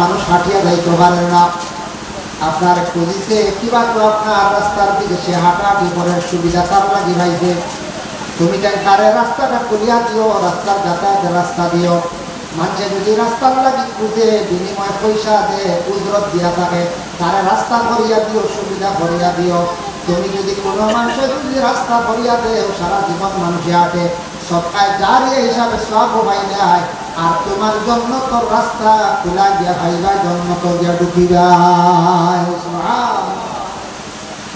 মানুষ হাঁটিয়া যাইতে পারে না। আপনার খুঁজিছে কিবা তো আপনার রাস্তার দিকে সে হাঁটাহাঁটি করে সুবিধা তার লাগি ভাইছে, তুমি তারে রাস্তাটা খুলিয়া দিও, রাস্তার যাতায়াতের রাস্তা দিও। মানুষে যদি রাস্তার লাগি খুঁজে বিনিময় পয়সা দে উজরত দিয়া থাকে, তারে রাস্তা করিয়া দিও, সুবিধা করিয়া দিও। তুমি যদি কোনো মানুষের যদি রাস্তা করিয়া দেও, সারা জীবন মানুষে হাঁটে, সবকায় জারিয়া হিসাবে সব ভাই নেয়, আর তোমার জন্য তোর রাস্তা খোলা গিয়া ভাইবা জন্য তো গিয়া ঢুকিবা।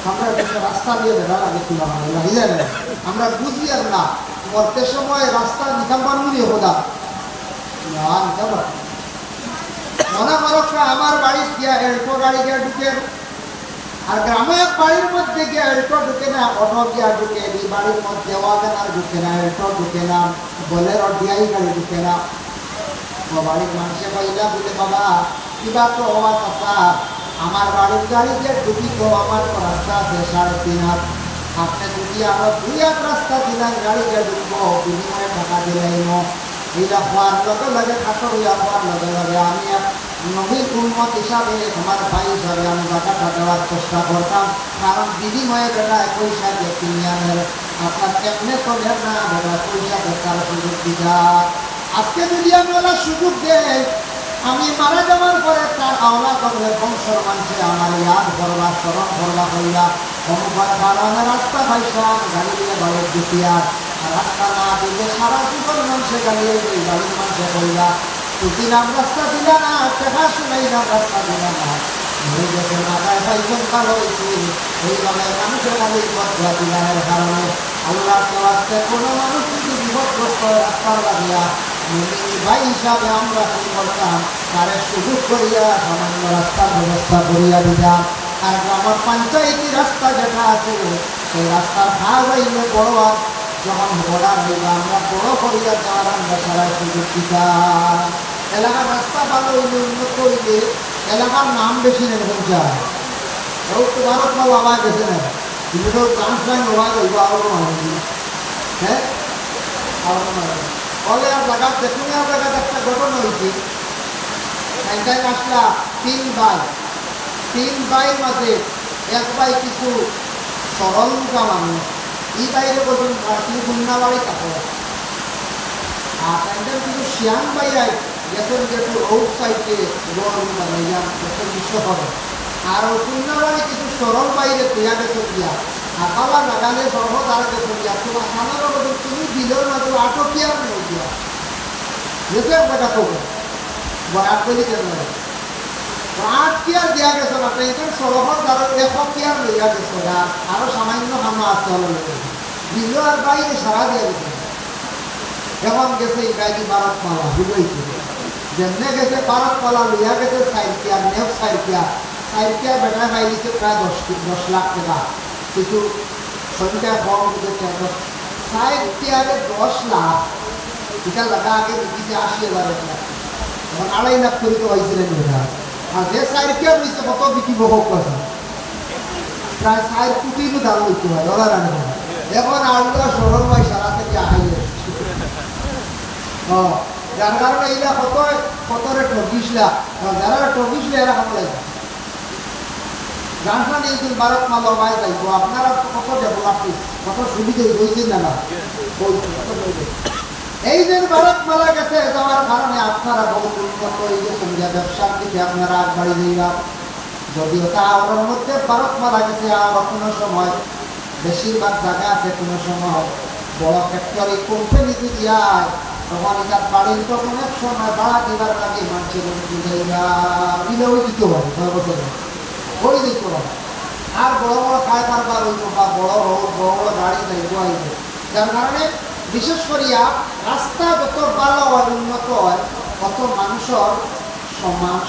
আমরা রাস্তা দিয়ে বেড়া লাগে খোলা লাগে, আমরা বুঝি আর না মরতে সময় রাস্তা নিকাম বানুনি হোদা মনে করো আমার বাড়ি গিয়া এলটো গাড়ি গিয়া ঢুকে, আর গ্রামে বাড়ির মধ্যে গিয়া এলটো ঢুকে না, অটো গিয়া ঢুকে, এই বাড়ির মধ্যে ওয়াগনার ঢুকে না, এলটো ঢুকে না, বোলেরো ডিআই গাড়ি ঢুকে না। বাড়ির মানুষে কইলা বলে বাবা কিবা তো আওয়াজ আসা, আমার বাড়ির গাড়ি যে ঢুকি তো আমার তো রাস্তা আছে 3.5 হাত, আপনি যদি আরো 2 হাত রাস্তা দিলেন গাড়ি যে ঢুকবো, বিনিময়ে টাকা দিলেন। এইটা হওয়ার লগে লগে খাটো হইয়া হওয়ার লগে লগে আমি এক নবীর উম্মত হিসাবে, আমার ভাই হিসাবে আমি টাকাটা দেওয়ার চেষ্টা করতাম, কারণ বিনিময়ে বেটা পয়সা দিয়ে কিনে আনের আপনার কেমনে তো নেন না, বেটা পয়সা দেওয়ার সুযোগ দিতা। আজকে যদি আমি ওরা সুযোগ দেয়, আমি মারা যাওয়ার পরে তার আওলা করলে বংশর মানুষে আমার ইয়াদ করবা, স্মরণ করবা হইয়া অনুপাত কারণে রাস্তা পাইছাম গাড়ি দিয়ে বাড়ির দুটিয়া, রাস্তা না দিলে সারা জীবন মানুষে গাড়িয়ে এই বাড়ির মানুষে কইলা দুটি নাম রাস্তা দিলা না, টাকা শুনাই নাম রাস্তা দিলা না, হয়ে গেছে মাথায় পাইছেন ভালো হয়েছে। এইভাবে মানুষের গাড়ি পথা দিলার কারণে আল্লাহ তো আসতে কোনো মানুষ যদি বিপদগ্রস্ত রাস্তার লাগিয়া ভাই হিসাবে আমরা কি করতাম, তারে সুযোগ করিয়া সামান্য রাস্তার ব্যবস্থা করিয়া দিতাম। আর আমার পঞ্চায়েতি রাস্তা যেটা আছে সেই রাস্তার ভাগ হইলে বড়, যখন বড় হইলে আমরা বড় করিয়া যাওয়ার আমরা সারা সুযোগ দিতাম। এলাকার রাস্তা ভালো হইলে উন্নত হইলে এলাকার নাম বেশি নেই পঞ্চায়েত, তো ভারত মাল আবার গেছে না, কিন্তু তো ট্রান্সফার হওয়া হইব আরো হ্যাঁ বলে আর জায়গা দেখুন, আর জায়গাতে একটা ঘটনা হয়েছে, এটাই আসলা 3 ভাই মাঝে এক ভাই কিছু সরল মানুষ, এই বাইরে বলুন তিনি গুন্না বাড়ি থাকে, আর তাইদের কিছু শিয়াং বাইরাই গেছেন যেহেতু রোড সাইডে রোড বানাইলাম গেছেন বিশ্ব হবে, আর ওই গুন্না বাড়ি কিছু সরল বাইরে তৈয়া গেছে দিয়া আকালা নাগালে সর্ব তারা গেছে দিয়া, তোমার খানার মধ্যে তুমি দিলেও না তো আটকিয়ার নেই দিয়া গেছে একটা খবর বয়াত করি কেন 8 কেয়ার দেওয়া গেছে না, ট্রেন সরহর তারা 1 কেয়ার লইয়া গেছে, আরো সামান্য খানো আসতে হলো দিল আর বাইরে সারা দিয়ে গেছে। যেমন গেছে এই গাড়ি ভারতমালা বুঝাইছে, যেমনে গেছে ভারতমালা লইয়া গেছে 4 কেয়ার নেও 4 কেয়ার বেটা বাইরেছে প্রায় 10 লাখ টাকা, কিছু সংখ্যা কম দিতে 4 কেয়ারে 10 লাখ, এটা লাগা আগে দিতে 80,000 টাকা, এখন 2.5 লাখ করে তো হয়েছিলেন ওটা। আর যে 4 কেয়ার হয়েছে কত বিক্রি হোক কথা প্রায় 4 কোটিরও দাম হইতে হয় ডলার আনে। এখন আল্লাহ সরল ভাই সারা থেকে আইলে যার কারণে এইটা কতরে ঠকিসলা, যারা ঠকিসলে এরা হামলাই গানটা নিয়ে ভারত মাল বাই যাইব, আপনারা কত ডেভেলপ কত সুবিধা হয়েছেন না এই যে ভারত মারা গেছে যাওয়ার কারণে আপনারা বহুত উন্নত হয়ে গেছেন, যে ব্যবসার দিকে আপনারা আগ বাড়ি দিলাম। যদিও তা ওর মধ্যে ভারত মারা গেছে, আর কোনো সময় বেশিরভাগ জায়গা আছে কোনো সময় বড় ফ্যাক্টরি কোম্পানি যদি আয় তখন তার বাড়ির তখন এক সময় ভাড়া দেবার লাগে মানুষের দিলেও দিতে পারে 6 বছর ওই দিতে পারে, আর বড় বড় খায় কারবার হইব বা বড় বড় গাড়ি যাইব আইব। যার কারণে বিশেষ করিয়া রাস্তা যত ভালো হয় উন্নত হয় তত মানুষের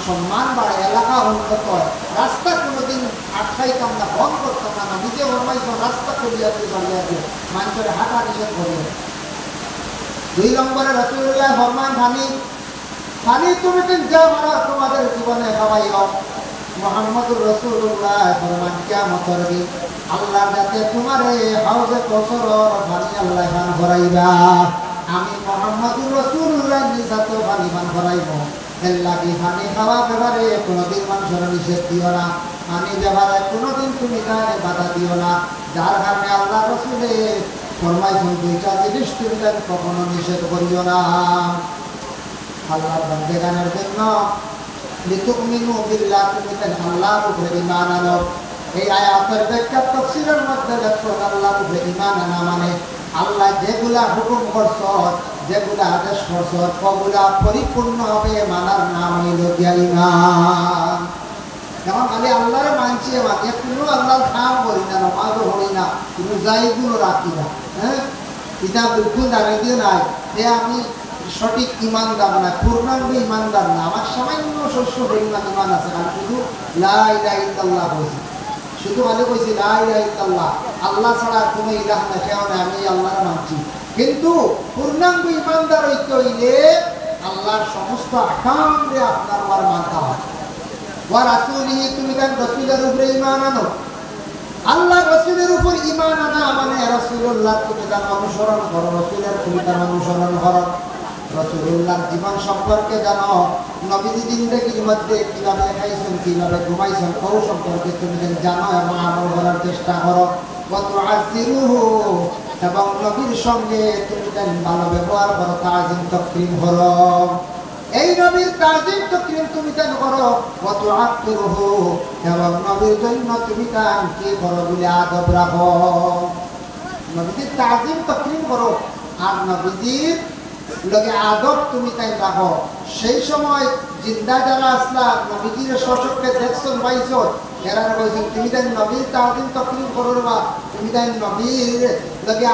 সম্মান বাড়ে, এলাকা উন্নত হয়। রাস্তা কোনোদিন আটকাইতাম না, বন্ধ করতাম না, নিজে বলবাইছ রাস্তা করিয়াতে বাড়িয়াতে মানুষের হাঁটা নিষেধ করিয়া। 2 নম্বরে রাসূলুল্লাহ ফরমান পানি তুমি যা মারা তোমাদের জীবনে খাওয়াই হোক। মুহাম্মদুর রাসূলুল্লাহ ফরমান কিয়ামতের দিন আল্লাহ যাতে তোমারে হাউজে কাউসারর পানি আল্লাহ পান করাইবা, আমি মুহাম্মদুর রাসূলুল্লাহ নিজাত পানি পান করাইব। এর লাগি পানি খাওয়া ব্যাপারে কোনোদিন মানুষের নিষেধ দিও না, পানি ব্যাপারে কোনোদিন তুমি তাই বাধা দিও না। যার কারণে আল্লাহ রাসূলে ফরমাইছেন দুইটা জিনিস তুমি তাই কখনো নিষেধ করিও না। আল্লাহর বান্দাগানের জন্য লিতুমিনু বিল্লাহ, তুমি তাই আল্লাহর উপরে ঈমান আনো। এই আয়াতের ব্যাখ্যা তাফসীরের মধ্যে দেখো আল্লাহর উপরে ঈমান আনা মানে আল্লাহ যেগুলা হুকুম করছ, যেগুলা আদেশ করছ, ওগুলা পরিপূর্ণভাবে মানার নাম হইল ঈমান। যেমন খালি আল্লাহরে মানছি মানে কোনো আল্লাহর কাম করি না, নামাজও পড়ি না, কোনো জায়গুলো রাখি না, হ্যাঁ এটা বিলকুল দাঁড়িয়ে দিয়ে নাই যে আমি সঠিক ইমানদার না, পূর্ণাঙ্গ ইমানদার না। আমার সামান্য শস্য পরিমাণ ইমান আছে, আমি শুধু লা ইলাহা ইল্লাল্লাহ বলছি, শুধু খালি কইছি লা ইলাহা ইল্লাল্লাহ, আল্লাহ ছাড়া কোনো ইলাহ না, কেউ না, আমি আল্লাহর মানছি। কিন্তু পূর্ণাঙ্গ ইমানদার হইতে হইলে আল্লাহর সমস্ত আহকামে আপনার আমার মানতে হয়। ওয়া রাসূলিহি, তুমি তার রাসূলের উপরে ঈমান আনো। আল্লাহ রাসূলের উপর ঈমান আনা মানে রাসূলুল্লাহ তুমি তার অনুসরণ করো, রাসূলের তরিকার অনুসরণ করো, রাসূলুল্লাহর জীবন সম্পর্কে জানো, নবীজি জিন্দেগির মধ্যে কিভাবে খাইছেন, কিভাবে ঘুমাইছেন, ও সম্পর্কে তুমি জানো এবং আমল করার চেষ্টা করো। ওয়া তুআযিরুহু, এবং নবীর সঙ্গে তুমি তার ভালো ব্যবহার করো, তাজিম তাকরীম করো। এই নবীর তাজিম তাকরীম তুমি কেন করো? ওয়া তুআক্কিরুহু, এবং নবীর জন্য তুমি তার কি করো বলে আদব রাখো। নবীর তাজিম তাকরীম করো আর নবীর লগে আদব তুমি তাই রাখো। সেই সময় জিন্দা যারা আসলা নবীজির সশক্তে দেখছো পাইছো, এরা কইছেন তুমি তাই নবীর তাজিম তাকরীম করো বা তুমি তাই নবীর লগে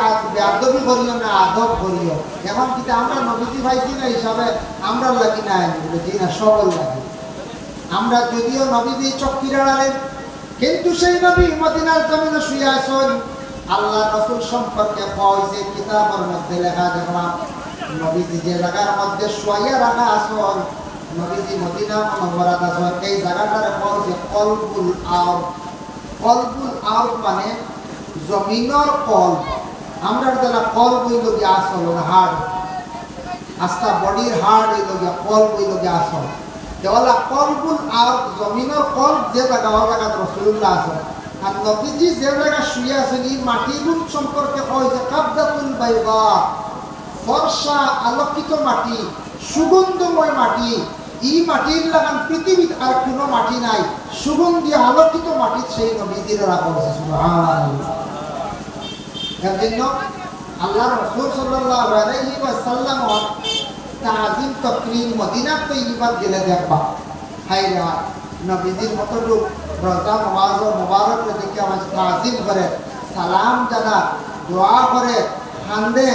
আদবই করিও না, আদব করিও। এখন কিন্তু আমরা নবীজি পাইছি না হিসাবে আমরা লাগি না, জি না, সবল লাগে। আমরা যদিও নবীজি চক্কির আড়ালেন, কিন্তু সেই নবী মদিনার জমিনে শুয়ে আছেন। আল্লাহ রাসূল সম্পর্কে কইছে কিতাবের মধ্যে লেখা দেখলাম, নবীজি যে জায়গার মধ্যে শুয়ে রাখা আছেন, নবীজি মদিনা মুনাওয়ারাত আছেন, এই জায়গাটার কইছে কলবুল আরব। কলবুল আরব মানে জমিনের কল। আমরা যারা কল বইল গিয়ে আসল হাড়, আস্তা বডির হাড় হইল গিয়া কল বইল গিয়ে আসল। দেওয়ালা কলবুল আরব জমিনের কল যে জায়গা ও জায়গা রাসূলুল্লাহ আছেন। আর নবীজি যে জায়গা শুয়ে আছেন এই মাটিগুলো সম্পর্কে কইছে কাবদাতুল বাইদা, ফর্সা আলোকিত মাটি, সুগন্ধময় মাটি। এই মাটির লাগান পৃথিবীর আর কোনো মাটি নাই, সুগন্ধি আলোকিত মাটি সেই নবীজির রাখা হয়েছে। সুবহানাল্লাহ। এর জন্য আল্লাহ রাসূল সাল্লাল্লাহু আলাইহি ওয়াসাল্লাম তাজিম তাকরীম মদিনা তৈয়বাত গেলে দেখবা হায়রা নবীজির মতলুক রোজা নামাজ ও মুবারক দেখে আমার তাজিম করে, সালাম জানা, দোয়া করে, কান্দে।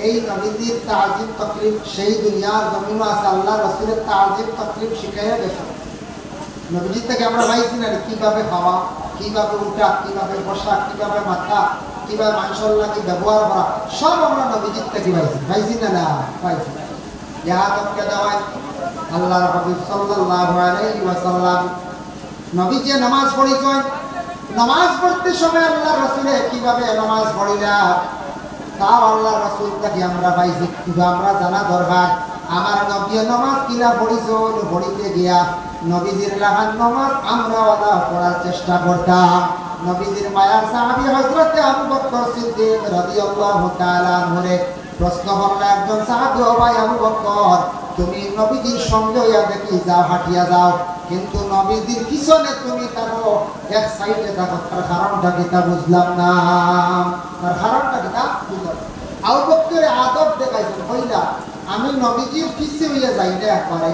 এই নবীজির তাজিম তাকরীম সেই দুনিয়ার জমিনে আছে, আল্লাহ রাসূলের তাজিম তাকরীম শিখাইয়া গেছে। নবীজির থেকে আমরা পাইছি না কিভাবে খাওয়া, কিভাবে উঠা, কিভাবে বসা, কিভাবে মাথা, কিভাবে মাশাআল্লাহ কি ব্যবহার করা, সব আমরা নবীজির থেকে পাইছি না? না পাইছি। ইহা তককে দেওয়ায় আল্লাহর হাবিব সাল্লাল্লাহু আলাইহি ওয়াসাল্লাম নবীজি নামাজ পড়িছেন। নামাজ পড়তে সময় আল্লাহ রাসূলে কিভাবে নামাজ পড়িলা তাও আল্লাহ রাসূল থেকে আমরা পাইছি, কিন্তু আমরা জানা দরকার আমার নবী নামাজ কিলা পড়িছেন, পড়িতে গিয়া নবীজির লাহান নামাজ আমরা ওলা পড়ার চেষ্টা করতাম। নবীজির মায়ার সাহাবী হযরত আবু বকর সিদ্দিক রাদিয়াল্লাহু তাআলা আনহু প্রশ্ন করলেন একজন সাহাবী, ও ভাই আবু বকর, তুমি নবীজির সঙ্গে ইয়া দেখি যাও, হাঁটিয়া যাও, কিন্তু নবীজির পিছনে তুমি তারও এক সাইডে থাকো, তার কারণটা কি তা বুঝলাম না। তার কারণটা কি তা বুঝলাম। আবু বকরের আদব দেখাইছেন, কইলা আমি নবীজির পিছে হইয়া যাই না, একবারে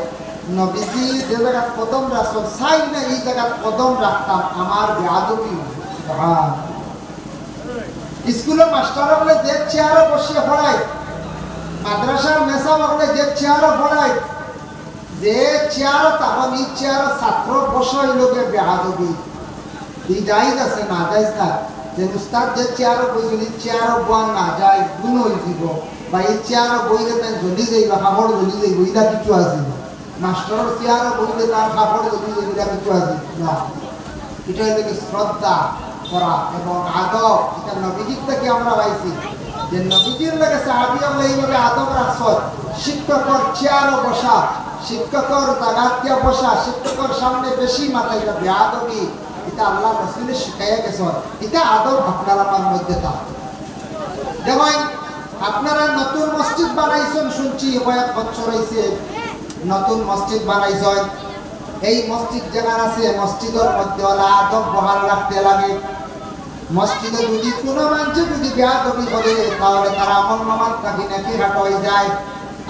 নবীজি যে জায়গা কদম রাখছেন চাই না এই জায়গা কদম রাখতাম, আমার বেয়াদবি। স্কুলের মাস্টার বলে যে চেয়ারে বসিয়ে পড়ায়, মাদ্রাসার মেসা বলে যে চেয়ারে পড়ায়, যে চেয়ার তখন এই চেয়ার ছাত্র বসাই লোকে বেয়াদবি। এই জায়েজ আছে না জায়েজ না? যে উস্তাদ যে চেয়ার বসে চেয়ার বল না যায় গুণ হয়ে দিব, বা এই চেয়ার বইলে তাই জ্বলি যাইব, কাপড় জ্বলি যাইব, এটা কিছু আছে মাস্টারের চেয়ার বইলে তার কাপড় জ্বলি যাইব, এটা কিছু আছে না। এটা হইলে শ্রদ্ধা করা এবং আদব, এটা নবীজির থেকে আমরা পাইছি যে নবীজির লাগে সাহাবী আমরা এইভাবে আদব রাখছ। শিক্ষকর চেয়ারও বসা, শিক্ষকর জায়গা দিয়া বসা, শিক্ষকর সামনে বেশি মাথাইটা বেয়াদবি, এটা আল্লাহ রাসূল শিখাইয়া গেছেন। এটা আদব আপনার আমার মধ্যে থাকে। যেমন আপনারা নতুন মসজিদ বানাইছেন, শুনছি কয়েক বছর হয়েছে নতুন মসজিদ বানাইছেন। এই মসজিদ যেখানে আছে মসজিদের মধ্যে ওলা আদব বহাল রাখতে লাগে। মসজিদে যদি কোনো মানুষ যদি বেয়াদবি করে তাহলে তার আমল নামার কাকি নাকি হাট হয়ে যায়।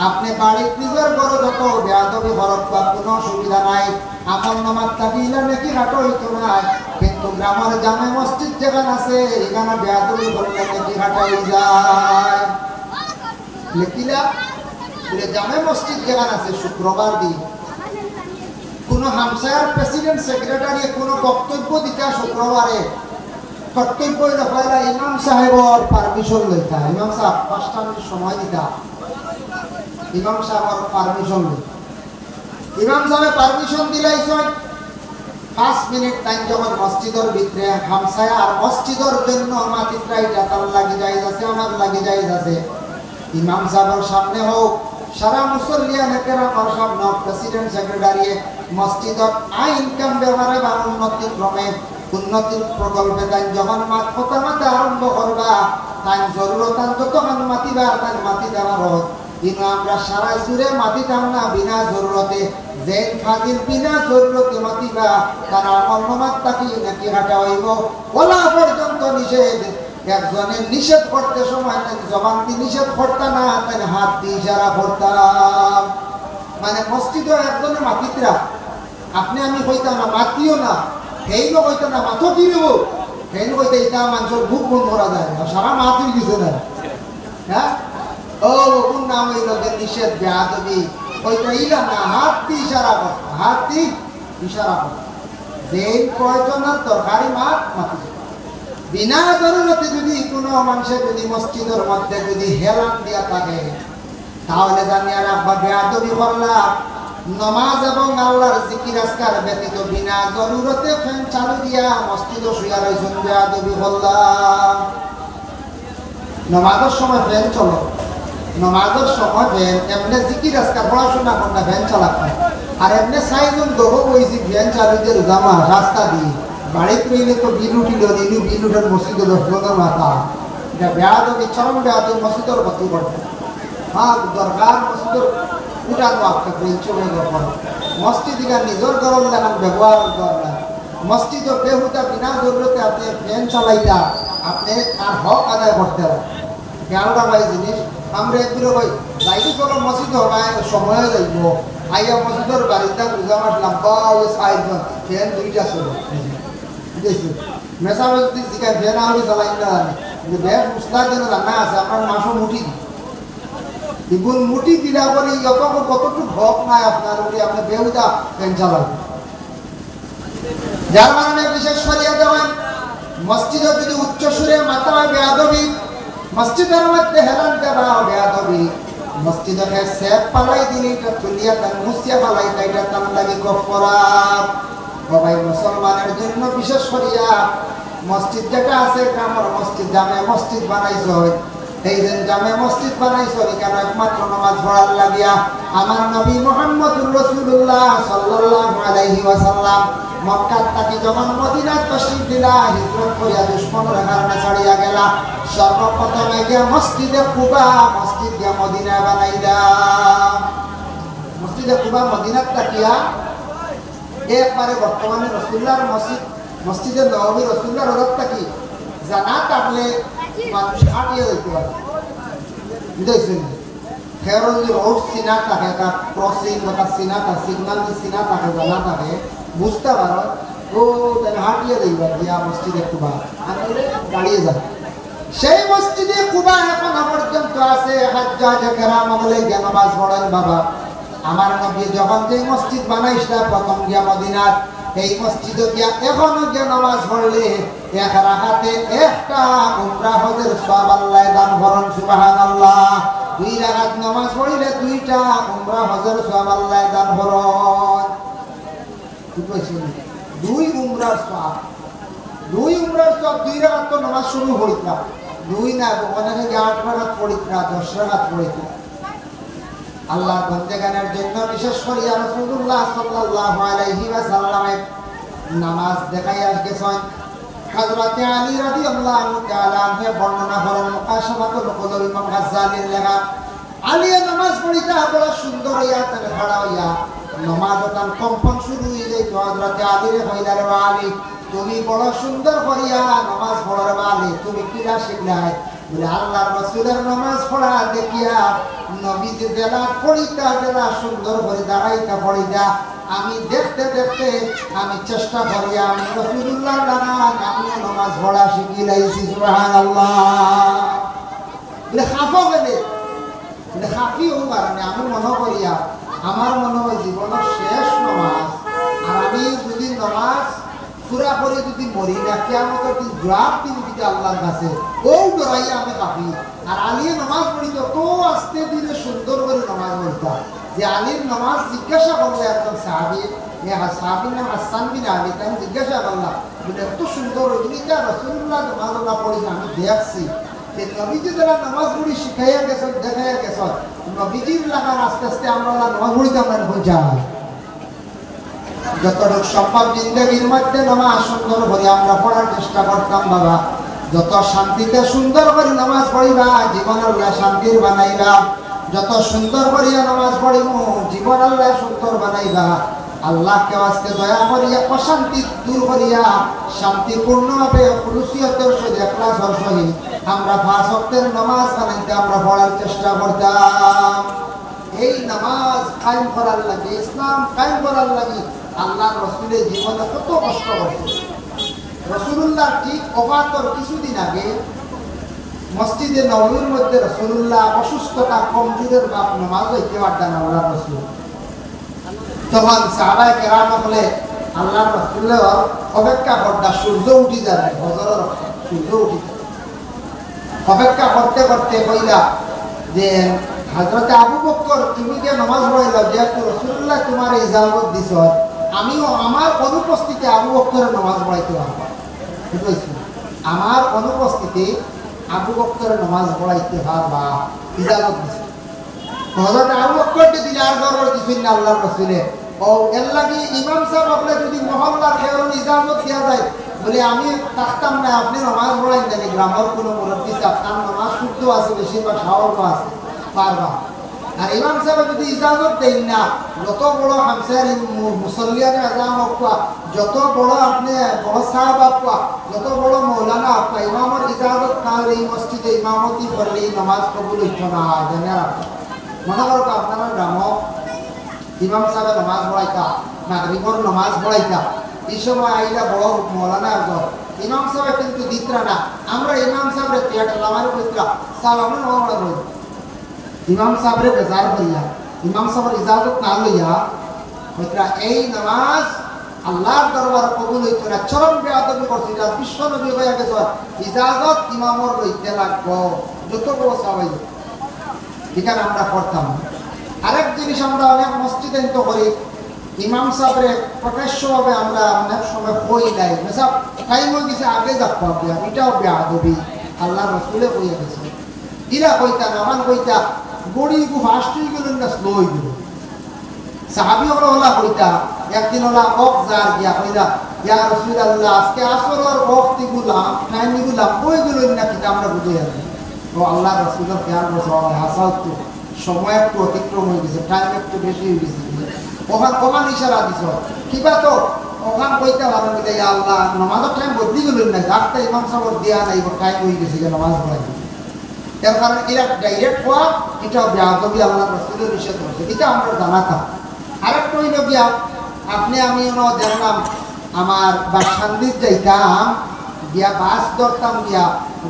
আপনি বাড়ির নিজের ঘরে যত বেয়াদবি হরক বা কোনো সুবিধা নাই, আমল নামার কাকিলা নাকি হাট হইতো না। কিন্তু গ্রামের জামে মসজিদ যেখানে আছে এখানে বেয়াদবি করলে নাকি হাট হয়ে যায়। লেখিলা জামে মসজিদ যেখানে আছে শুক্রবার দিন কোনো হামসায়ার প্রেসিডেন্ট সেক্রেটারি কোনো বক্তব্য দিতা শুক্রবারে কর্তব্য পয়লা ইমাম সাহেবর পারমিশন লইতা। ইমাম সাহেব 5টা মিনিট সময় দিতা, ইমাম সাহেবর পারমিশন লই। ইমাম সাহেব পারমিশন দিলাইছেন 5 মিনিট টাইম যখন মসজিদের ভিতরে হামসায়া আর মসজিদের জন্য মাটিটাই টাকার লাগি যাই আছে, আমার লাগি যাই আছে। ইমাম সাহেবের সামনে হোক সারা মুসল্লিয়ানে কেরামের সামনে প্রেসিডেন্ট সেক্রেটারি মসজিদত আইন কাম ব্যবহারে বা উন্নতির ক্রমে উন্নতির প্রকল্পে তাই যখন কথা মাথা আরম্ভ করবা তাই জরুরত যতক্ষণ মাতিবা তাই মাতি দেওয়ার হোক। কিন্তু আমরা সারা জুড়ে মাতিতাম না বিনা জরুরতে। যে ফাজিল বিনা জরুরতে মাতিবা তারা অন্যমাত তাকি নাকি হাঁটা হইব ওলা পর্যন্ত নিষেধ। একজনের নিষেধ করতে সময় জবান দিয়ে নিষেধ করতাম না, তাই হাত দিয়ে ইশারা করতাম। মানে মসজিদে একজনের মাতিতরা আপনি আমি কইতাম না, মাতিও না, হেইও কইতাম না, মাথো কি নেব হেন কইতে এটা মানুষের বুক বন্ধ করা যায় না, সারা মাত হয়ে গেছে না। হ্যাঁ ও কোন নাম হইল নিষেধ বেয়াদবি কইতে ইলা না, হাত দিয়ে ইশারা করতাম, হাত দিয়ে ইশারা করতাম। যে কয়জনের তরকারি মাত মাতি বিনা জরুরতে যদি কোনো মানুষের যদি মসজিদের মধ্যে যদি হেলান দিয়া থাকে তাহলে জানি আর আব্বা বেয়াদবি করলা। নমাজ এবং আল্লাহর জিকির আজকার ব্যতীত বিনা জরুরতে ফ্যান চালু দিয়া মসজিদে শুয়া রইছেন, বেয়াদবি করলাম। নমাজের সময় ফ্যান চলো, নমাজের সময় ফ্যান এমনি জিকির আজকার পড়াশোনা করলে ফ্যান চালাতে আর এমনি সাইজন দোহ বইছি ফ্যান চালু দিয়ে রোজামা রাস্তা দিয়ে বাড়িতে রইলে তো বিল উঠিল দিলু বিল উঠার মসজিদে 10 জনের মাথা। এটা বেয়াদবি চরম বেয়াদবি মসজিদের ক্ষতি করতে। হ্যাঁ দরকার মসজিদের উঠানো আপনার মসজিদ নিজের গরম দেখান ব্যবহার দরকার। মসজিদ বেহুদা বিনা জরুরতে আপনি ফ্যান চালাইতা আপনি আর হক আদায় করতে হবে। খেয়াল রাখাই জিনিস আমরা একদিনও কই যাইতে চলো মসজিদ হবায় সময় যাইব আইয়া মসজিদের বাড়িতে রোজা মাসলাম সাইজন ফ্যান 2টা চলো বুঝেছি মেসা যদি জিকা ফ্যান আহলে চালাই না জানি বেশ মুসলার জন্য রান্না আছে আপনার মাসও মুঠি দিগুন মুঠি দিলা করে কতটুকু হক নাই আপনার উপরে আপনি বেহুদা ফ্যান চালাবেন। যার কারণে বিশেষ করিয়া দেওয়ান মসজিদে যদি উচ্চ সুরে মাথা হয় বেয়াদবি, মসজিদের মধ্যে হেলান দেওয়া বেয়াদবি। মসজিদকে সেফ পালাই দিলে এটা তুলিয়া তার মুসিয়া পালাই এটা তার লাগে গফরাত। সবাই মুসলমানের জন্য বিশেষ করিয়া মসজিদ যেটা আছে গ্রামের মসজিদ জামে মসজিদ বানাইছ এই যে জামে মসজিদ বানাইছ এখানে একমাত্র নামাজ পড়ার লাগিয়া আমার নবী মুহাম্মদুর রাসূলুল্লাহ সাল্লাল্লাহু আলাইহি ওয়াসাল্লাম মক্কা থেকে যখন মদিনায় তশরিফ দিলা হিজরত করিয়া দুশমনের কারণে ছাড়িয়া গেলা সর্বপ্রথমে গিয়া মসজিদে কুবা মসজিদ গিয়া মদিনায় বানাইলা। মসজিদে কুবা মদিনাত তাকিয়া একবারে বর্তমানে রাসূলুল্লাহর মসজিদ মসজিদে নববী রাসূলুল্লাহর রক্ত কি জানা থাকলে মানুষ আটিয়ে যেতে পারে বুঝেছেন। খেয়াল যদি রোড সিনা থাকে তার ক্রসিং বা তার সিনাটা সিগনাল যে সিনা থাকে জানা থাকে বুঝতে পারো ও তাহলে হাঁটিয়ে দেখবে দিয়া মসজিদে কুবা আনলে দাঁড়িয়ে যাবে। সেই মসজিদে কুবা এখনো পর্যন্ত আছে। হাজ্জাজ কেরাম বলে গিয়ে নামাজ পড়েন বাবা। আমার নবী যখন যে মসজিদ বানাইছিলেন প্রথম গিয়া মদিনাত এই মসজিদে গিয়া এখনো গিয়া নামাজ পড়লে এক রাকাতে একটা উমরা হজের সওয়াব আল্লাহ দান করেন সুবহানাল্লাহ। 2 রাকাত নামাজ পড়লে 2টা উমরা হজের সওয়াব আল্লাহ দান করেন। কি কইছেন 2 উমরার সওয়াব 2 উমরার সওয়াব 2 রাকাত তো নামাজ শুরু হইতা 2 না অনেকে 8 রাকাত পড়িতা 10 রাকাত পড়িতা আল্লাহ বন্দেগানের জন্য বিশেষ করে রাসূলুল্লাহ সাল্লাল্লাহু আলাইহি ওয়াসাল্লামের নামাজ দেখাইয়া গেছেন। হযরত আলী রাদিয়াল্লাহু তাআলা আনহু বর্ণনা করেন, মুকাশাফাতুল কুলুব ইমাম গাজ্জালির লেখা, আলী নামাজ পড়িতা বড় সুন্দর হইয়া তাকে খাড়া হইয়া নামাজ তার কম্পন শুরু হয়ে যাইত। হযরত আলীরে কইলা, রে আলী তুমি বড় সুন্দর করিয়া নামাজ পড়ার আলী তুমি কিরা শিখলাই? বলে আল্লাহর রাসূলের নামাজ পড়া দেখিয়া নবীজি জেলা পড়িতা জেলা সুন্দর করে দাঁড়াইতা পড়িতা আমি দেখতে দেখতে আমি চেষ্টা করিয়া আমি রাসূলুল্লাহর দ্বারা আমিও নামাজ পড়া শিখি লাইছি। সুবহানাল্লাহ। বলে খাফা গেলে বলে খাফি ও কারণে আমি মনে করিয়া আমার মনে হয় জীবনের শেষ নামাজ, আর আমি যদি নামাজ পুরা করে যদি মরি না কিয়ামতের দিন জবাব দিন দিতে আল্লাহর কাছে, ও ডরাইয়া আমি কাঁপি। আর আলীর নামাজ পড়িত তো আস্তে ধীরে সুন্দর করে নামাজ পড়িতা যে আলীর নামাজ জিজ্ঞাসা করলে একজন সাহাবী, সাহাবীর নাম হাসান বিন আলী, তাই জিজ্ঞাসা করলাম বলে এত সুন্দর ওইটা রাসূলুল্লাহ নামাজ আল্লাহ পড়িছে আমি দেখছি যে নবীজি যারা নামাজ পড়ি শিখাইয়া গেছেন দেখাইয়া গেছেন, নবীজির লাগার আস্তে আস্তে আমরা নামাজ পড়িতে আমরা হয়ে যাই। যতটুকু সম্ভব জিন্দগির মধ্যে নামাজ সুন্দর করে আমরা পড়ার চেষ্টা করতাম বাবা। যত শান্তিতে সুন্দর করে নামাজ পড়িবা জীবন আল্লাহ শান্তির বানাইবা, যত সুন্দর করিয়া নামাজ পড়িব জীবন আল্লাহ সুন্দর বানাইবা। আল্লাহকে আজকে দয়া করিয়া অশান্তি দূর করিয়া শান্তিপূর্ণভাবে খুলুসিয়তের সহিত ইখলাসের সহিত আমরা 5 ওয়াক্তের নামাজ বানাইতে আমরা পড়ার চেষ্টা করতাম। এই নামাজ কায়েম করার লাগে, ইসলাম কায়েম করার লাগে আল্লাহর রাসূলের জীবনে কত কষ্ট করছে। রাসূলুল্লাহ ঠিক ওফাতর কিছুদিন আগে মসজিদে নববীর মধ্যে রাসূলুল্লাহ অসুস্থতা কমজোরের বাপ নামাজ হইতে পারতেন না আল্লাহর রাসূল। তখন সাহাবায়ে কেরাম বলে আল্লাহর রাসূলের অপেক্ষা করতে সূর্য উঠি যায়, ফজরের সূর্য উঠি অপেক্ষা করতে করতে কইলা যে হযরত আবু বকর তুমি যে নামাজ পড়াইলা যেহেতু রাসূলুল্লাহ তোমার ইজাজত দিছ, আমিও আমার অনুপস্থিতিতে আবু বকরের নামাজ পড়াইতে পারবো। আমার অনুপস্থিতি আবু বকরের নামাজ পড়াইতে পারবা, ইজাজত দিছে। হযরত আবু বকরকে দিলে আর দরবার দিছেন না আল্লাহর রাসূলে। ও এর লাগি ইমাম সাহেব আপনি যদি মহল্লার কেউ ইজাজত দেওয়া যায় বলে আমি থাকতাম না, আপনি নামাজ পড়াই দেন, গ্রামের কোনো মুরব্বী আপনার নামাজ শুদ্ধ আছে, বেশিরভাগ সাহস আছে পারবা। আর ইমাম সাহেব যদি ইজাজত দেন না, যত বড় হামসার মুসল্লিয়ানে আজাম আপা, যত বড় আপনি বড় সাহেব আপা, যত বড় মৌলানা আপা, ইমামের ইজাজত কাল এই মসজিদে ইমামতি করলে নামাজ কবুল হইত না। জানেন মনে করো আপনারা গ্রাম ইমাম সাহেব নামাজ পড়াইতা, মাগরিবের নামাজ পড়াইতা, এই সময় আইলা বড় মৌলানা একজন ইমাম সাহেব কিন্তু দিতরা না, আমরা ইমাম সাহেবের থিয়েটার আমার কইতরা সাহেব আমরা নামাজ পড়াই, ইমাম সাহেবের বেজার করিয়া ইমাম সাহেবের ইজাজত না লইয়া কইতরা এই নামাজ আল্লাহর দরবার কবুল হইত না, চরম বেয়াদবি করছে। এটা বিশ্ব নবী হইয়া গেছে ইজাজত ইমামর লইতে লাগবো, যত বড় সাহাবী এখানে আমরা পড়তাম। আরেক জিনিস আমরা অনেক মসজিদে তো করি, ইমাম সাহেবের প্রকাশ্যভাবে আমরা অনেক সময় কই নাই সব টাইম হয়ে গেছে আগে যাবো, এটাও বেয়াদবি আল্লাহর রাসূলে কইয়া গেছে। ইরা কইতা নামান কইতা বড়ি গু ফাস্ট হয়ে গেল না স্লো হয়ে গেল। সাহাবী ওলা কইতা একদিন ওলা ওক যার গিয়া কইলা ইয়া রাসূলুল্লাহ আজকে আসরের ওয়াক্ত গুলা টাইম গুলা কই গেল না কি আমরা বুঝে যাই। তো আল্লাহর রাসূলের খেয়াল করছে হাসাত সময় একটু অতিক্রম হয়ে গেছে, টাইম একটু বেশি হয়ে গেছে, ওখান ইশারা দিছ কিবা তো ওখান কইতে পারেন যে আল্লাহ নামাজের টাইম বদলি গেল না, যারটা ইমাম সাহেব দেয়া নাই টাইম হয়ে গেছে যে নামাজ পড়াই। এর কারণে এরা ডাইরেক্ট হওয়া এটা বেয়াদবি আল্লাহর রাসূলের নিষেধ করছে, এটা আমরা জানাতাম। আরেকটা হইল গিয়া আপনি আমি দেখলাম আমার বাসান্দির যাইতাম গিয়া বাস ধরতাম গিয়া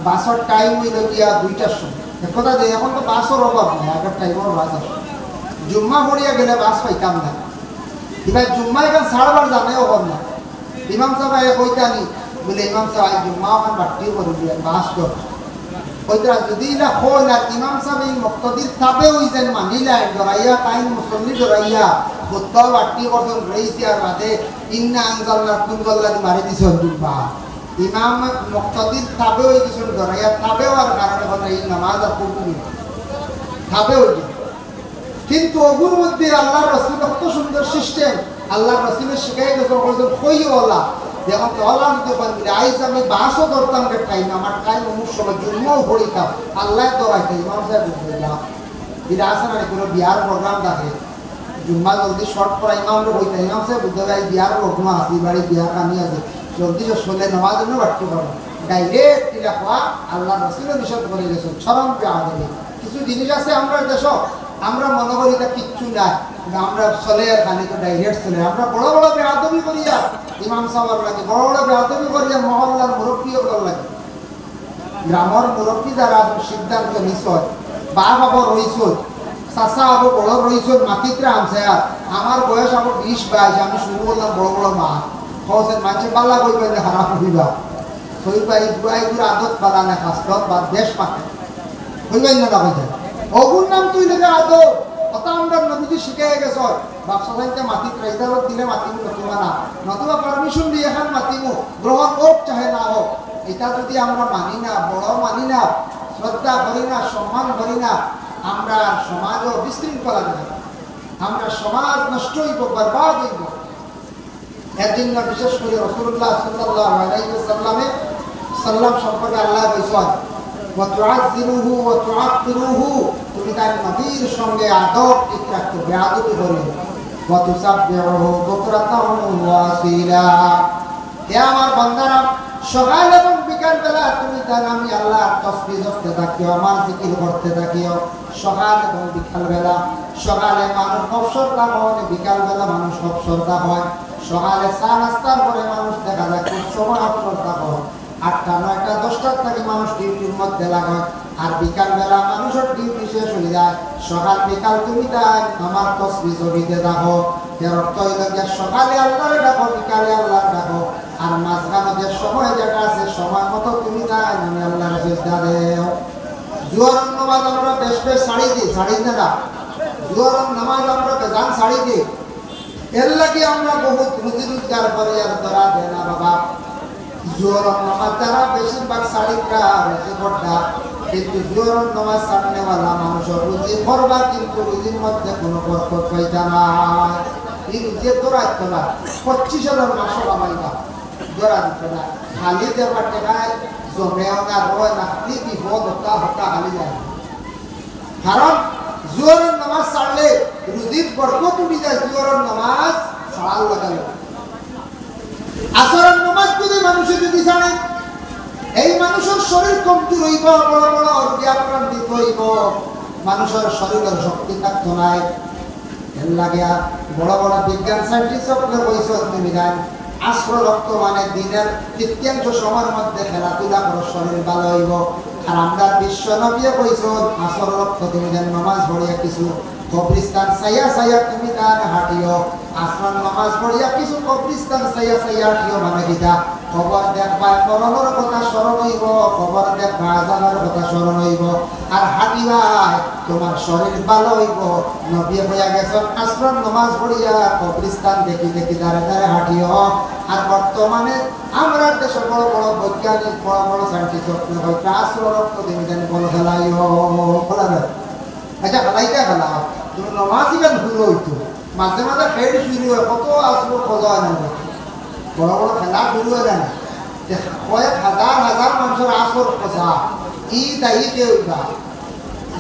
বাসের টাইম হইল গিয়া 2টার সময়। কথা যে এখন তো বাসের অভাব নেই, আগের টাইমের বাস আসে। জুম্মা পড়িয়া গেলে বাস পাইতাম না, এবার জুম্মা এখান ছাড়বার জানে অভাব না। ইমাম সাহেব কইতানি বলে ইমাম সাহেব জুম্মা ওখান বাড়তি করে দিয়ে বাস ধর কইতরা যদি না হয় না ইমাম সাহেব এই মুক্তদির তাবে হইছেন মানিলা দরাইয়া টাইম মুসল্লি দরাইয়া খুতবা বাড়তি করছেন রইছে আর বাদে ইন্না আনজালনা কুনজাল্লাহ মারি দিছেন দুবা ইমাম মুক্তদির তাবে হই গেছেন দরাইয়া তাবে হওয়ার কারণে বলে এই নামাজ আর কবুল হবে হই। কিন্তু ওগুর মধ্যে আল্লাহর রাসূল কত সুন্দর সিস্টেম, আল্লাহর রাসূলের শিখাই গেছে ওজন কইওয়ালা যেমন আল্লাহ দিতে পারবি আইজ আমি বাসও ধরতাম কে টাইম আমার টাইম অমুক সময় জন্মও পড়িতাম আল্লাহ দোয়াইতে ইমাম সাহেব বললাম এটা আসে না কোনো বিয়ার প্রোগ্রাম থাকে জুম্মা জলদি শর্ট করা ইমামরে বইতে ইমাম সাহেব বুঝতে ভাই বিয়ার প্রোগ্রাম আছে বাড়ি বিয়া কানি আছে জলদি সলে নামাজ জন্য বাড়তে পারো ডাইরেক্ট টিলা হওয়া আল্লাহ রাসূল নিষেধ করে গেছে চরম বেআদবি। কিছু জিনিস আছে আমরা দেশ আমরা মনে করি তা কিচ্ছু না আমরা চলে আর খালি তো ডাইরেক্ট চলে আমরা বড় বড় বেআদবি করিয়া ইমাম সাহেব লাগে বড় বড় বেআদবি করিয়া মহল্লার মুরব্বীও লাগে গ্রামের মুরব্বী যারা সিদ্ধান্ত নিশ্চয় বা বাবা রইছ চাষা আবো বড় রইছ মাটিতে আনছে আমার বয়স আবো 20-22 আমি শুরু করলাম বড় বড় মা হসেন মানুষের পাল্লা করবেন হারাম হইবা হইবা এই বুড়াইগুলো আদত পালা না কাস্তত বা দেশ পাকে হইবেন না হইতে অগুর নাম তুই লেগে আদত কথা আমরা নবীজি শিখে গেছ ব্যবসা সাইতে মাটি ট্রাইজারত দিলে মাতিমু নতুবা না নতুবা পারমিশন দিয়ে এখন মাতিমু গ্রহণ হোক চাহে না হোক এটা যদি আমরা মানি না বড় মানি না শ্রদ্ধা করি না সম্মান করি না আমরা সমাজও বিশৃঙ্খলা দেব আমরা সমাজ নষ্ট হইব বরবাদ হইব। এর জন্য বিশেষ করে রাসূলুল্লাহ সাল্লাল্লাহু আলাইহি ওয়াসাল্লামে সাল্লাম সম্পর্কে আল্লাহ বলেছেন ওয়া তুআযিরুহু ওয়া তুআক্কিরুহু তুমি তার নবীর সঙ্গে আদব ঠিক রাখতে বেয়াদবি করবে ওয়া তুসাব্বিহুহু বুকরাতান ওয়া আসীলা। হে আমার বান্দারা সকাল এবং বিকাল বেলা তুমি তার আমি আল্লাহর তাসবিহ করতে থাকিও আমার জিকির করতে থাকিও সকাল এবং বিকাল বেলা সকালে মানুষ অবসরতা হয় বিকাল বেলা মানুষ অবসরতা হয় সকালে চা নাস্তার পরে মানুষ দেখা যায় খুব সময় অবসরতা হয় 8টা 9টা 10টার থেকে মানুষ ডিউটির মধ্যে লাগায় আর বিকাল বেলা মানুষের ডিউটি শেষ হয়ে যায় সকাল বিকাল তুমি তাই আমার তাসবিহ জবিতে দেখো এর অর্থ হইল গিয়া সকালে আল্লাহর ডাকো বিকালে আল্লাহর ডাকো আর মাঝখানে যে সময় যেটা আছে সময় মতো তুমি তাই আমি আল্লাহর সিজদা দেও। জোহরের নামাজ আমরা বেশ বেশ শাড়ি না জোহরের নামাজ আমরা বেজান শাড়ি দিই এর লাগে আমরা বহুত রুজি রোজগার করে আর ধরা দেয় না বাবা জোহরের নামাজ তারা বেশিরভাগ শাড়িটা রুজি করতা কিন্তু জোহরের নামাজ সামনেওয়ালা মানুষের রুজি করবা কিন্তু রুজির মধ্যে কোনো বরকত পাইতা না এই রুজি দৌড়াইতো না 25,000 মাসও কামাইবা দৌড়া দিত না খালি দেবার টাকায় জমেও না রয় না খালি বিপদ হতা খালি যায় কারণ জোহরের নামাজ ছাড়লে রুজির বরকত উঠে যায় জোহরের নামাজ ছাড়ার লাগালে আসরের নামাজ যদি মানুষে যদি ছাড়ে এই মানুষের শরীর কমজোর হইব বড় বড় রোগে আক্রান্তিত হইব মানুষের শরীরের শক্তি থাকতো নাই এর লাগে বড় বড় বিজ্ঞান সায়েন্টিস্ট সকলে বইছ তুমি জান আসর রক্ত মানে দিনের তৃতীয়াংশ সময়ের মধ্যে খেলাধুলা করে শরীর ভালো হইব আর আমরা বিশ্ব নবীয়ে কইছ আসর রক্ত তুমি জান নামাজ পড়িয়া কিছু কবরিস্তান সাইয়া তুমি তার হাঁটিও আসর নামাজ পড়িয়া কিছু কবরিস্তান সাইয়া হাঁটিও মানে কিটা খবর দেখবা করণের কথা স্মরণ হইব খবর দেখবা আজানের কথা স্মরণ হইব আর হাঁটিবা তোমার শরীর ভালো হইব নবী হইয়া গেছেন আসর নামাজ পড়িয়া কবরিস্তান দেখি দেখি দাঁড়ে দাঁড়ে হাঁটিও আর বর্তমানে আমরা দেশে বড় বড় বৈজ্ঞানিক বড় বড় সায়েন্টিস্ট হয়তো আসর রক্ত দিন জানি বড় খেলাইও খেলাবে আচ্ছা খেলাইতে খেলা তুমি নমাজই কেন ভুল হইতো মাঝে মাঝে খেয়ে শুরু হয় কত আসলো খোঁজা হয় না বড় বড় খেলা শুরু হয় না কয়েক হাজার মানুষের আসর খোঁজা ই দায়ী কেউ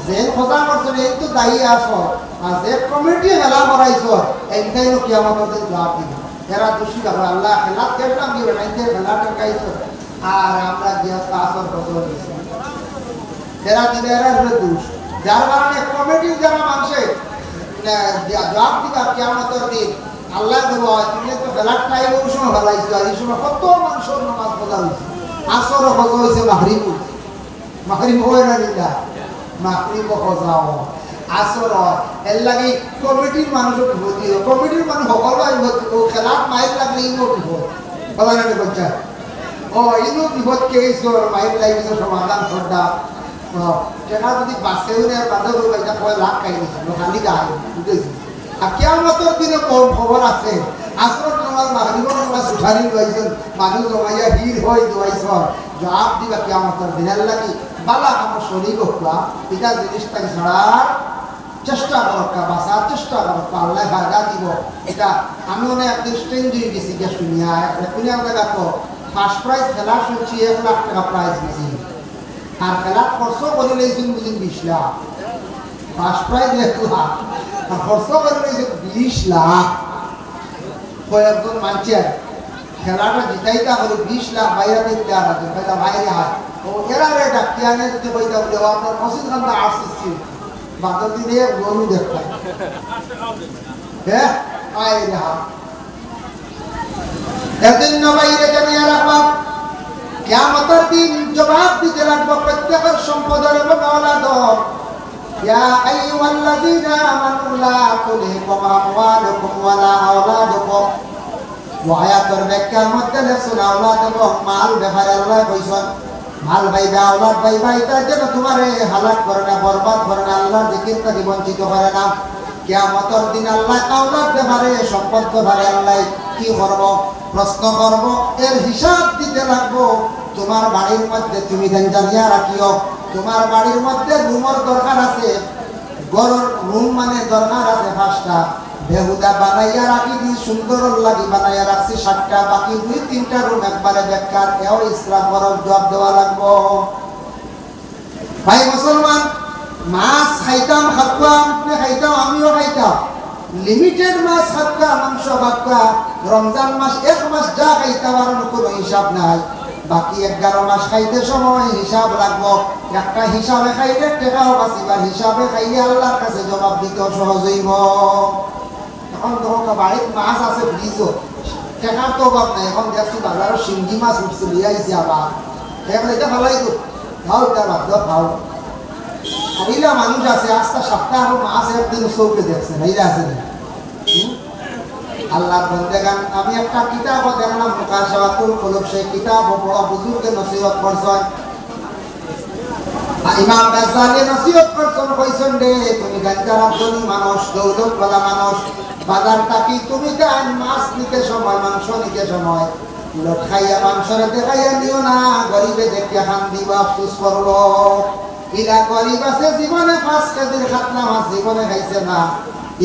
যে খোঁজা করছে এই তো দায়ী আসর আর যে কমিটি খেলা করাইছ এইটাই কিয়ামতের জবাব দিব এরা দোষী হবে আল্লাহ খেলা দেখলাম কি বেড়াইতে খেলা টেকাইছ আর আমরা গিয়ে আসর খোঁজা দিয়েছি এরা দিলে এরা দোষ যার কারণে কমিটির যারা মানুষে জবাব দিবা কিয়ামতের দিন আল্লাহ দেব তুমি তো বেলার টাইম ওই সময় ফেলাইছো আর এই সময় কত মানুষের নামাজ পড়া হয়েছে আসরও খোঁজা হয়েছে মাহরিব হয় না নিলা মাহরিব খোঁজাও আসর এর লাগে কমিটির মানুষও বিপদ কমিটির মানুষ সকলো খেলাত মাইর লাগলে ইনো বিপদ বলা না বলছা ও ইনো বিপদ কেছো মাইর লাগিছে সমাধান করদা টাকা যদি বাসেও নেয় বাধা করবো এটা কয় লাখ খাই দিয়েছিল খালি গায়ে বুঝেছি আর কিয়ামতের দিনে খবর আছে আসর নামাজ মাগরিবের নামাজ উঠানি লইছেন মানুষ জমাইয়া ভিড় হই দোয়াইছ জবাব দিবা কিয়ামতের দিনের লাগি বালা আমার শরীর হোকা এটা জিনিসটাকে ছাড়ার চেষ্টা করকা বাঁচার চেষ্টা করকা আল্লাহ ফায়দা দিব এটা আমি অনেক একদিন স্ট্রেঞ্জ হয়ে গেছি গিয়ে শুনিয়া এখনই আমরা দেখো ফার্স্ট প্রাইজ খেলা শুনছি 1 লাখ টাকা প্রাইজ দিয়েছি আর খেলা খরচ করে লেগেছেন বুঝিন 20 লাখ ফার্স্ট প্রাইজ 1 লাখ আর খরচ করে লেগেছেন 20 লাখ কয়েকজন মানুষের খেলাটা জিতাইতা করে 20 লাখ বাইরে দিতে আর আছে বাইরে হাত ও এরা রে ডাকিয়া নিয়ে যদি বইতা বলে আপনার মসজিদ খানটা আসছি বাদল দিনে গরু দেখতে হ্যাঁ আয় রে হাত এজন্য বাইরে জানিয়ে রাখবা কিয়ামতের দিন জবাব দিতে লাগবে প্রত্যেকের সম্পদের এবং আওলাদর ইয়া আইয়ুহাল্লাযীনা আমানু লা তুলহিকুম আমওয়ালুকুম ওয়ালা আওলাদুকুম ওয়ায়াতের ব্যাখ্যার মধ্যে লেখছেন আওলাদ এবং মাল ব্যাপারে আল্লাহ কইছেন মাল ভাইবা আওলাদ ভাইবা এটা যেন তোমারে হালাক করে না বরবাদ করে না আল্লাহর জিকির থেকে বঞ্চিত করে না কিয়ামতের দিন আল্লাহ আওলাদ ব্যাপারে সম্পদ ব্যাপারে আল্লাহ কি করব প্রশ্ন করব এর হিসাব দিতে লাগবো তোমার বাড়ির মধ্যে তুমি জানিয়া রাখিও তোমার বাড়ির মধ্যে রুমের দরকার আছে গরর রুম মানে দরকার আছে 5টা বেহুদা বানাইয়া রাখি দি সুন্দর লাগি বানাইয়া রাখছি 7টা বাকি 2-3টা রুম একবারে বেকার এও ইসলাম বড় জবাব দেওয়া লাগবো ভাই মুসলমান মাছ খাইতাম খাতাম আপনি খাইতাম আমিও খাইতাম লিমিটেড মাছ খাতা মাংস খাতা রমজান মাস 1 মাস যা খাইতাম আর কোনো হিসাব নাই বাকি 11 মাস খাইতে সময় হিসাব রাখবো একটা হিসাবে খাইলে টাকাও বাঁচিবার হিসাবে খাইলে আল্লাহর কাছে জবাব দিতে সহজ হইব এখন তো বাড়ির মাছ আছে ফ্রিজও টাকার তো অভাব নাই এখন দেখছি বাজারে শিঙ্গি মাছ উঠছে লিয়ে আইছি আবার এখন এটা ভালোই তো খাও এটা বাদ খাও আর ইলা মানুষ আছে আস্তা সপ্তাহ মাছ একদিন চৌকে দেখছেন এইটা আছে আল্লাহ বন্দেগান আমি একটা কিতাব দেখলাম মুকাশাওয়াতুল কুলুব সেই কিতাব বড় বুজুর্গে নসিহত করছেন ইমাম গাজ্জালি নসিহত করছেন কইছেন রে তুমি গাঞ্জারা ধনী মানুষ দৌলত ওয়ালা মানুষ বাজার থাকি তুমি গান মাছ নিতে সময় মাংস নিতে সময় লোক খাইয়া মাংসরে দেখাইয়া নিও না গরিবে দেখে খান দিব আফসোস করবো ইরা গরিব আছে জীবনে 5 কেজির খাতনা মাছ জীবনে খাইছে না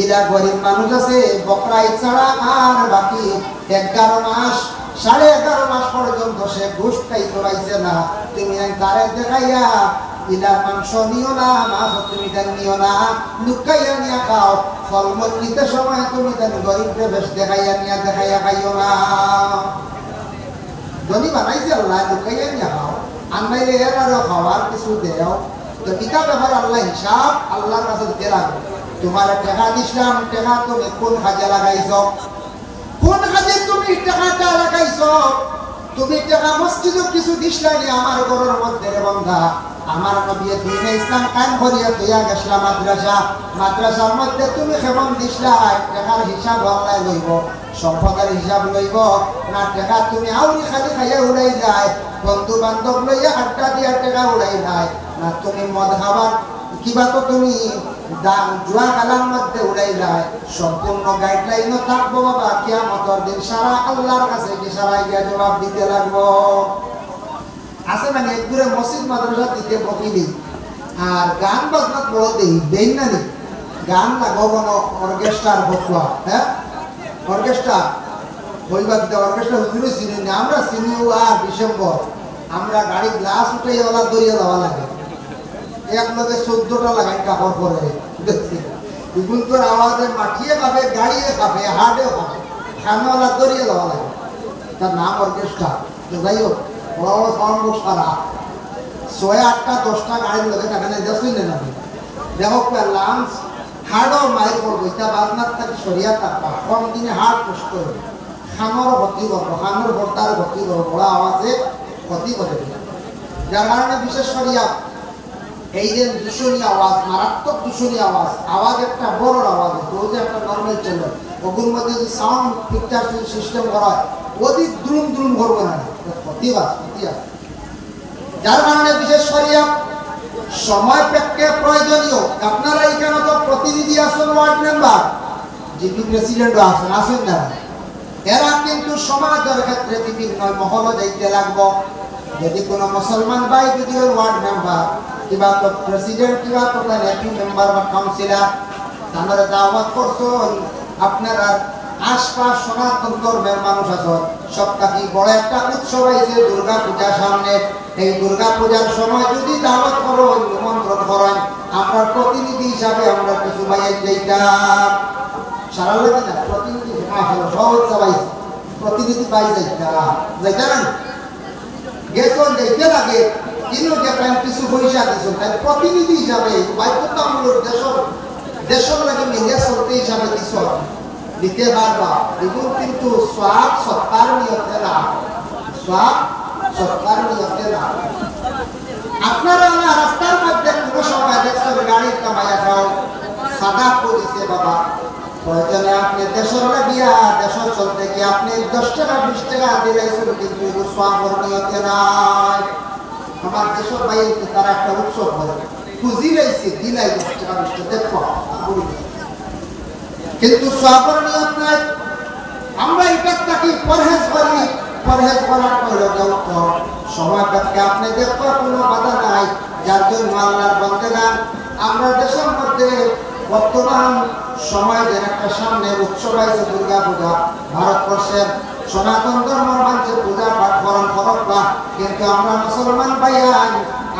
ইরা গরিব মানুষ আছে বকরা ছাড়া আর বাকি 11 মাস 11.5 মাস পর্যন্ত সে ঘুষ খাইতে পাইছে না তুমি তারে দেখাইয়া ইলা মাংস নিও না মাছ তুমি দেন নিও না লুকাইয়া নিয়া খাও ফলমূল নিতে সময় তুমি দেন গরিবকে বেশ দেখাইয়া খাইও না ধনী বানাইছে আল্লাহ লুকাইয়া নিয়া খাও আনবাইলে এর আরো খাওয়ার কিছু দেও তো এটা ব্যাপার আল্লাহ হিসাব আল্লাহর কাছে দিতে লাগবে তোমার টাকা দিছিলাম টাকা তুমি কোন কাজে লাগাইছো কোন কাজে তুমি টাকাটা লাগাইছো তুমি টাকা মসজিদে কিছু দিছলানি আমার ঘরের মধ্যে রে বান্দা আমার নবী দিন ইসলাম কায়েম করিয়া তুইয়া গেছলা মাদ্রাসার মধ্যে তুমি কেমন দিছলা টাকার হিসাব আল্লাহ লইব সম্পদের হিসাব লইব না টাকা তুমি আউরি খালি খাইয়া উড়াই যায় বন্ধু বান্ধব লইয়া আড্ডা দিয়া টাকা উড়াই যায় না তুমি মদ খাবার কিবা তো তুমি জুয়া খেলার মধ্যে উড়াই যায় সম্পূর্ণ গাইডলাইনও থাকবো বাবা কিয়ামতের দিন সারা আল্লাহর কাছে কি সারা গিয়া জবাব দিতে লাগবো আছে মানে একদূরে মসজিদ মাদ্রাসা দিতে বকি দিই আর গান বাজনা বড় দেই না নি গান লাগাবো কোনো অর্কেস্ট্রার বকুয়া হ্যাঁ অর্কেস্ট্রা বলবা দিতে অর্কেস্ট্রা হুজুরে চিনি না আমরা চিনিও আর ডিসেম্বর আমরা গাড়ি গ্লাস উঠে ওলা দরিয়া দেওয়া লাগে এক লগে 14টা লাগাই কাপড় পরে এখন তোর আওয়াজে মাটিয়ে খাবে গাড়িয়ে খাবে হার্ডে খাবে খানাওয়ালা দরিয়া দেওয়া লাগে তার নাম অর্কেস্ট্রা তো যাই হোক বড় সাউন্ড বক্স সারা 6-8টা 10টা গাড়ি লগে এখানে দেখুই না দেখো লাঞ্চ হার্ডও মায়ের করবো এটা বাজনার তাকে সরিয়া থাকবা কম দিনে হার্ড কষ্ট হবে খানোর ক্ষতি করবো খানোর ভর্তার ক্ষতি করবো বড় আওয়াজে ক্ষতি করে যার কারণে বিশেষ করিয়া এই যে দূষণীয় আওয়াজ মারাত্মক দূষণীয় আওয়াজ একটা বড় আওয়াজ রোজে একটা নর্মাল চলে ওগুলোর মধ্যে যদি সাউন্ড পিকচার সিস্টেম করা হয় অধিক দ্রুম করবো না ক্ষতি আছে যার কারণে বিশেষ করিয়া সময় প্রেক্ষে প্রয়োজনীয় আপনারা এখানে তো প্রতিনিধি আসেন ওয়ার্ড মেম্বার জিপি প্রেসিডেন্টও আসেন না এরা কিন্তু সমাজের ক্ষেত্রে বিভিন্ন মহল যাইতে লাগবো যদি কোনো মুসলমান ভাই যদি ওয়ার্ড মেম্বার কিবা তো প্রেসিডেন্ট কিবা তো এমপি মেম্বার বা কাউন্সিলর তারা দাওয়াত করছেন আপনারা আশপাশ সনাতন ধর্মের মানুষ আছে সবথেকে বড় একটা উৎসব হইছে দুর্গা পূজা সামনে এই দুর্গা পূজার সময় যদি দাওয়াত করো নিমন্ত্রণ করেন আমরা প্রতিনিধি হিসাবে আমরা কিছু বাইরে যাইতাম সারা লাগে না প্রতিনিধি সহজ সবাই প্রতিনিধি পাই যাইতাম গেছেন যাইতে লাগে কিন্তু দেখেন কিছু পয়সা দিচ্ছেন তাই প্রতিনিধি হিসাবে বাধ্যতামূলক দেশের লাগে মিলিয়ে চলতে হিসাবে দিচ্ছ দিতে পারবা এগুলো কিন্তু সব সত্তার নিয়তে না সব সত্তার নিয়তে না আপনারা রাস্তার মধ্যে কোনো সময় দেখছেন গাড়ির কামাইয়া খাও সাদা করেছে বাবা প্রয়োজনে আপনি দেশের লাগিয়া দেশের চলতে গিয়ে আপনি 10 টাকা 20 টাকা দিলেছেন কিন্তু এগুলো সব নিয়তে নাই আমার দেশের বাইরে তারা একটা উৎসব করে খুঁজি রয়েছে দিলাই 10 টাকা 20 টাকা দেখো কিন্তু সবার নিয়ত নাই আমরা এটা তাকে পরহেজ করার প্রয়োজন সময় কাটকে আপনি দেখো কোনো বাধা নাই যার জন্য আল্লাহর বান্দাগণ আমরা দেশের মধ্যে বর্তমান সময় যে একটা সামনে উৎসব আছে দুর্গা পূজা ভারতবর্ষের সনাতন ধর্মের মানুষের পূজা পাঠ করণ করবা কিন্তু আমরা মুসলমান ভাইয়ান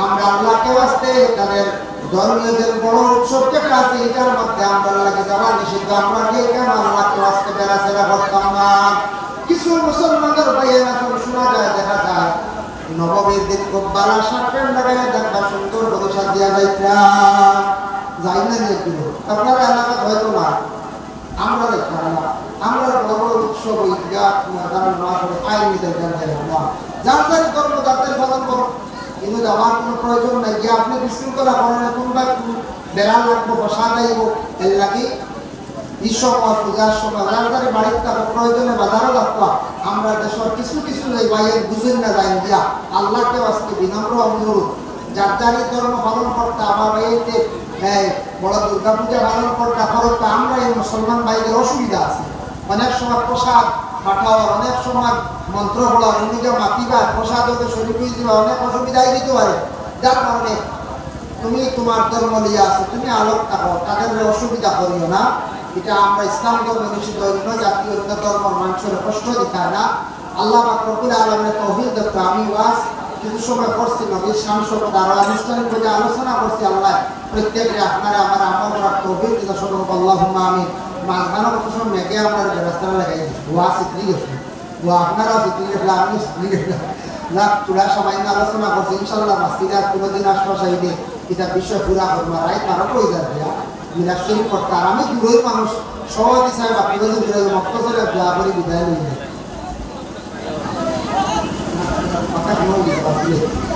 আমরা আল্লাহকে বাঁচতে তাদের ধর্মীয় যে বড় উৎসব যেটা আছে এটার মধ্যে আমরা লাগে যাওয়া নিষিদ্ধ আমরা গিয়ে কেন আল্লাহকে বাঁচতে বেড়াচেরা করতাম না কিছু মুসলমানদের ভাইয়ের আসলে শোনা যায় দেখা যায় নবমীর দিন খুব বালা সাপের লাগাই দেখা সুন্দর করে সাজিয়া যাইতাম যাই না এগুলো আপনারা এলাকা হয়তো না আমরা দেখতাম না আমরা বড় উৎসব ঈদগাহ কারণ না করে আইন নিতে যার করবো যাদের পালন করো কিন্তু যাওয়ার কোনো প্রয়োজন নাই যে আপনি বিশৃঙ্খলা করেন কোনবা বেড়া লাগবো বসা যাইব এর লাগে এই সময় পূজার সময় রাজধানী বাড়ির তার প্রয়োজনে বাজারও লাগবা আমরা দেশের কিছু কিছু বাইরে বুঝেন না যাই দিয়া আল্লাহকে আজকে বিনম্র অনুরোধ যার যারই ধর্ম পালন করতে আমার বাইরে বড় দুর্গা পূজা পালন করতে করতে আমরা এই মুসলমান ভাইদের অসুবিধা আছে অনেক সময় প্রসাদ পাঠাওয়ার অনেক সময় মন্ত্র বলার অন্যকে মাতিবা প্রসাদ ওকে শরীর দিবা অনেক অসুবিধাই দিতে পারে যার কারণে তুমি তোমার ধর্ম নিয়ে আসো তুমি আলোক থাকো তাদের অসুবিধা করিও না এটা আমরা ইসলাম ধর্ম নিষিদ্ধ অন্য জাতীয় অন্য ধর্মের মানুষের কষ্ট দেখায় না আল্লাহ পাক রব্বুল আলামিনের তৌফিক দেখতে আমি ওয়াজ কিছু সময় করছি নবীর শান সম্পর্কে আরো আনুষ্ঠানিকভাবে আলোচনা করছি আল্লাহ প্রত্যেকে আপনারা আমার আমল করার তৌফিক দিতে সম্ভব আল্লাহুম্মা আমিন মাঝখানে কিছু মেঘে আপনার ব্যবস্থা লাগাই ওয়াজ শিখলি গেছে আপনারাও শিখলি গেছিল আমি শিখলি গেছিলাম না পুরা সবাই আলোচনা করছি ইনশাল্লাহ মাসিরা কোনোদিন আশপাশ আইলে এটা বিষয় পুরা করবো রায় তারও কই যাবে মিলাদ শরীফ করতে আর আমি দূরের মানুষ সভাপতি সাহেব আপনাদের দূরে মক্তসরে দোয়া করে বিদায় নিয়ে